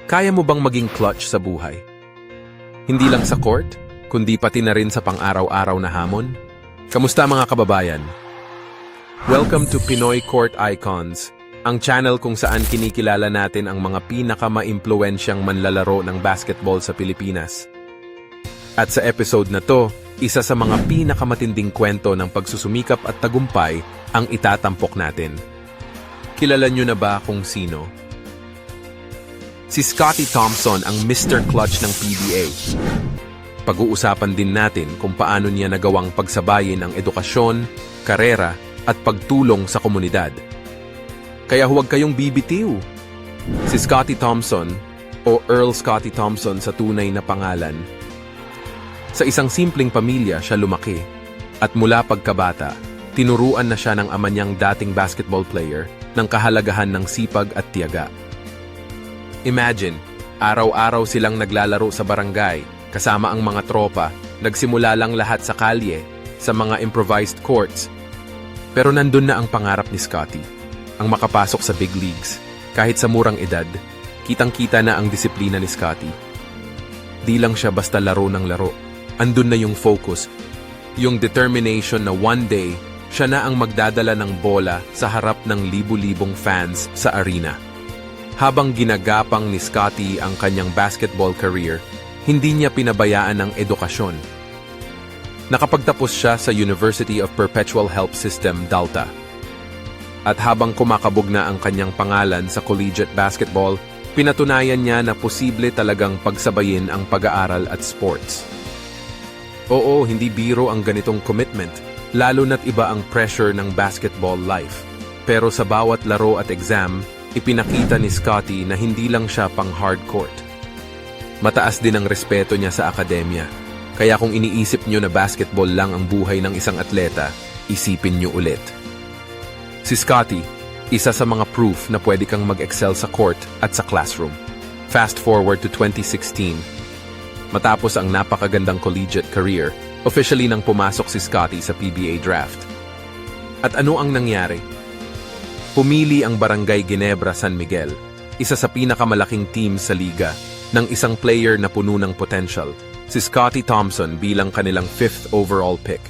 Kaya mo bang maging clutch sa buhay? Hindi lang sa court, kundi pati na rin sa pang-araw-araw na hamon? Kamusta mga kababayan? Welcome to Pinoy Court Icons, ang channel kung saan kinikilala natin ang mga pinaka-maimpluwensyang manlalaro ng basketball sa Pilipinas. At sa episode na to, isa sa mga pinakamatinding kwento ng pagsusumikap at tagumpay ang itatampok natin. Kilala nyo na ba kung sino? Si Scottie Thompson ang Mr. Clutch ng PBA. Pag-uusapan din natin kung paano niya nagawang pagsabayin ang edukasyon, karera, at pagtulong sa komunidad. Kaya huwag kayong bibitiw. Si Scottie Thompson, o Earl Scottie Thompson sa tunay na pangalan, sa isang simpleng pamilya siya lumaki, at mula pagkabata, tinuruan na siya ng ama niyang dating basketball player ng kahalagahan ng sipag at tiyaga. Imagine, araw-araw silang naglalaro sa barangay, kasama ang mga tropa, nagsimula lang lahat sa kalye, sa mga improvised courts. Pero nandun na ang pangarap ni Scottie, ang makapasok sa big leagues. Kahit sa murang edad, kitang-kita na ang disiplina ni Scottie. Di lang siya basta laro ng laro. Andun na yung focus, yung determination na one day, siya na ang magdadala ng bola sa harap ng libu-libong fans sa arena. Habang ginagapang ni Scottie ang kanyang basketball career, hindi niya pinabayaan ang edukasyon. Nakapagtapos siya sa University of Perpetual Help System, DALTA. At habang kumakabog na ang kanyang pangalan sa collegiate basketball, pinatunayan niya na posible talagang pagsabayin ang pag-aaral at sports. Oo, hindi biro ang ganitong commitment, lalo na't iba ang pressure ng basketball life. Pero sa bawat laro at exam, ipinakita ni Scottie na hindi lang siya pang hardcourt. Mataas din ang respeto niya sa akademya. Kaya kung iniisip niyo na basketball lang ang buhay ng isang atleta, isipin niyo ulit. Si Scottie, isa sa mga proof na pwede kang mag-excel sa court at sa classroom. Fast forward to 2016. Matapos ang napakagandang collegiate career, officially nang pumasok si Scottie sa PBA draft. At ano ang nangyari? Pumili ang Barangay Ginebra San Miguel, isa sa pinakamalaking team sa liga, ng isang player na puno ng potential, si Scottie Thompson bilang kanilang 5th overall pick.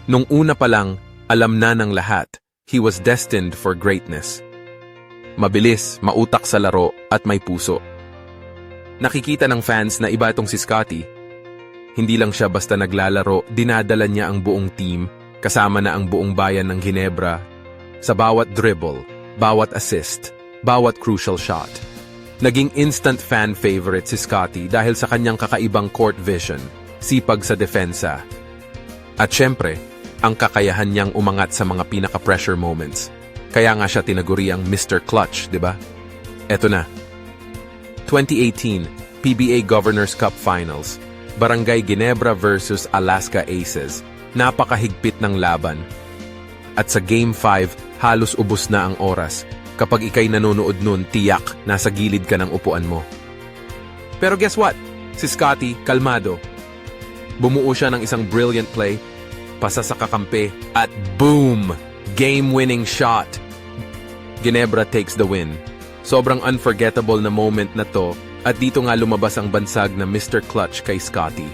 Nung una pa lang, alam na ng lahat, he was destined for greatness. Mabilis, mautak sa laro, at may puso. Nakikita ng fans na iba itong si Scottie. Hindi lang siya basta naglalaro, dinadala niya ang buong team, kasama na ang buong bayan ng Ginebra, sa bawat dribble, bawat assist, bawat crucial shot. Naging instant fan favorite si Scottie dahil sa kanyang kakaibang court vision, sipag sa depensa. At syempre, ang kakayahan niyang umangat sa mga pinaka-pressure moments. Kaya nga siya tinaguriang Mr. Clutch, di ba? Eto na. 2018, PBA Governors Cup Finals, Barangay Ginebra versus Alaska Aces. Napakahigpit ng laban. At sa Game 5, halos ubos na ang oras. Kapag ikay nanonood nun, tiyak, nasa gilid ka ng upuan mo. Pero guess what? Si Scottie, kalmado. Bumuo siya ng isang brilliant play, pasa sa kakampi, at boom! Game-winning shot! Ginebra takes the win. Sobrang unforgettable na moment na to, at dito nga lumabas ang bansag na Mr. Clutch kay Scottie.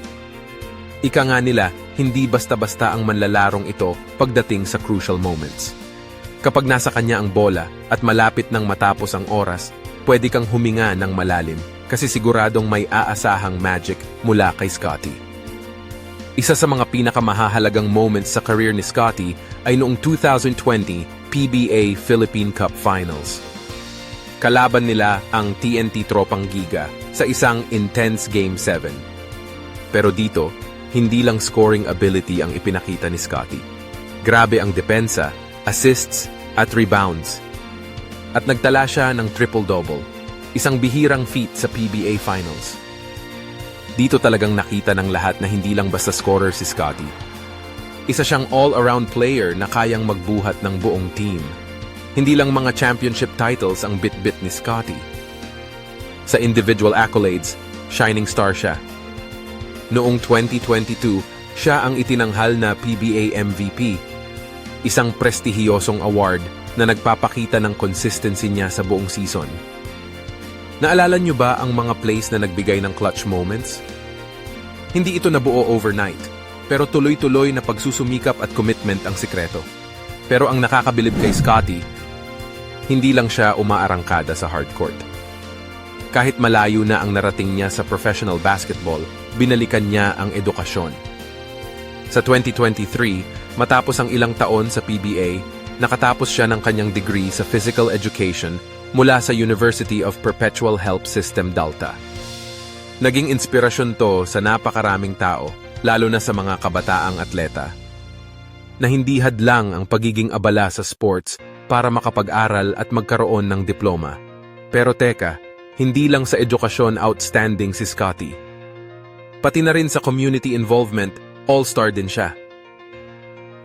Ika nga nila, hindi basta-basta ang manlalarong ito pagdating sa crucial moments. Kapag nasa kanya ang bola at malapit nang matapos ang oras, pwede kang huminga ng malalim kasi siguradong may aasahang magic mula kay Scottie. Isa sa mga pinakamahahalagang moments sa career ni Scottie ay noong 2020 PBA Philippine Cup Finals. Kalaban nila ang TNT Tropang Giga sa isang intense Game 7. Pero dito, hindi lang scoring ability ang ipinakita ni Scottie. Grabe ang depensa, assists, at rebounds. At nagtala siya ng triple-double, isang bihirang feat sa PBA Finals. Dito talagang nakita ng lahat na hindi lang basta scorer si Scottie. Isa siyang all-around player na kayang magbuhat ng buong team. Hindi lang mga championship titles ang bit-bit ni Scottie. Sa individual accolades, shining star siya. Noong 2022, siya ang itinanghal na PBA MVP, isang prestihiyosong award na nagpapakita ng consistency niya sa buong season. Naalala niyo ba ang mga plays na nagbigay ng clutch moments? Hindi ito nabuo overnight, pero tuloy-tuloy na pagsusumikap at commitment ang sikreto. Pero ang nakakabilib kay Scottie, hindi lang siya umaarangkada sa hardcourt. Kahit malayo na ang narating niya sa professional basketball, binalikan niya ang edukasyon. Sa 2023, matapos ang ilang taon sa PBA, nakatapos siya ng kanyang degree sa Physical Education mula sa University of Perpetual Help System Delta. Naging inspirasyon to sa napakaraming tao, lalo na sa mga kabataang atleta, na hindi hadlang ang pagiging abala sa sports para makapag-aral at magkaroon ng diploma. Pero teka, hindi lang sa edukasyon outstanding si Scottie. Pati na rin sa community involvement, all-star din siya.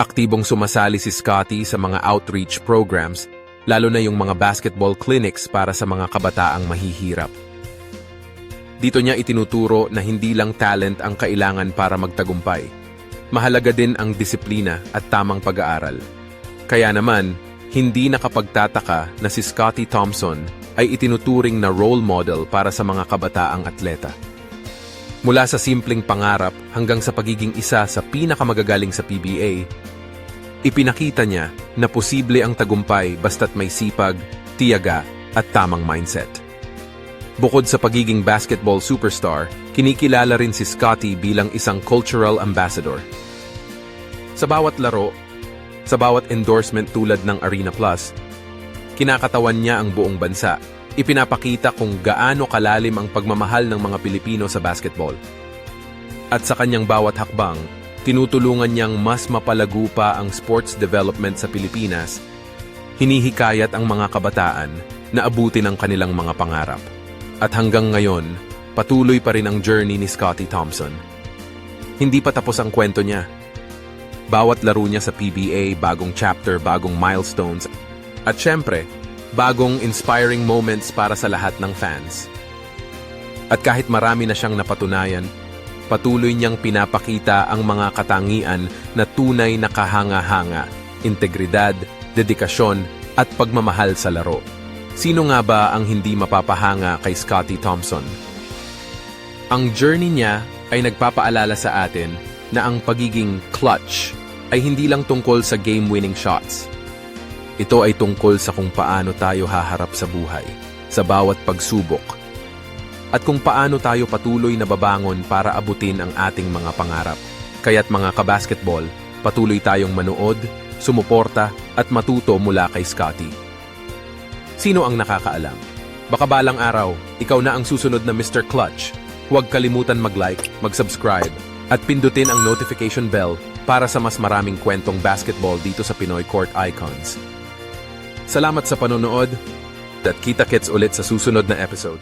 Aktibong sumasali si Scottie sa mga outreach programs, lalo na yung mga basketball clinics para sa mga kabataang mahihirap. Dito niya itinuturo na hindi lang talent ang kailangan para magtagumpay. Mahalaga din ang disiplina at tamang pag-aaral. Kaya naman, hindi nakapagtataka na si Scottie Thompson ay itinuturing na role model para sa mga kabataang atleta. Mula sa simpleng pangarap hanggang sa pagiging isa sa pinakamagagaling sa PBA, ipinakita niya na posible ang tagumpay basta't may sipag, tiyaga at tamang mindset. Bukod sa pagiging basketball superstar, kinikilala rin si Scottie bilang isang cultural ambassador. Sa bawat laro, sa bawat endorsement tulad ng Arena Plus, kinakatawan niya ang buong bansa. Ipinapakita kung gaano kalalim ang pagmamahal ng mga Pilipino sa basketball. At sa kanyang bawat hakbang, tinutulungan niyang mas mapalago pa ang sports development sa Pilipinas. Hinihikayat ang mga kabataan na abutin ang kanilang mga pangarap. At hanggang ngayon, patuloy pa rin ang journey ni Scottie Thompson. Hindi pa tapos ang kwento niya. Bawat laro niya sa PBA, bagong chapter, bagong milestones, at syempre, bagong inspiring moments para sa lahat ng fans. At kahit marami na siyang napatunayan, patuloy niyang pinapakita ang mga katangian na tunay na kahanga-hanga, integridad, dedikasyon, at pagmamahal sa laro. Sino nga ba ang hindi mapapahanga kay Scottie Thompson? Ang journey niya ay nagpapaalala sa atin na ang pagiging clutch ay hindi lang tungkol sa game-winning shots. Ito ay tungkol sa kung paano tayo haharap sa buhay, sa bawat pagsubok, at kung paano tayo patuloy na babangon para abutin ang ating mga pangarap. Kaya't mga kabasketball, patuloy tayong manood, sumuporta, at matuto mula kay Scottie. Sino ang nakakaalam? Baka balang araw, ikaw na ang susunod na Mr. Clutch. Huwag kalimutan mag-like, mag-subscribe, at pindutin ang notification bell para sa mas maraming kwentong basketball dito sa Pinoy Court Icons. Salamat sa panonood at kita-kits ulit sa susunod na episode.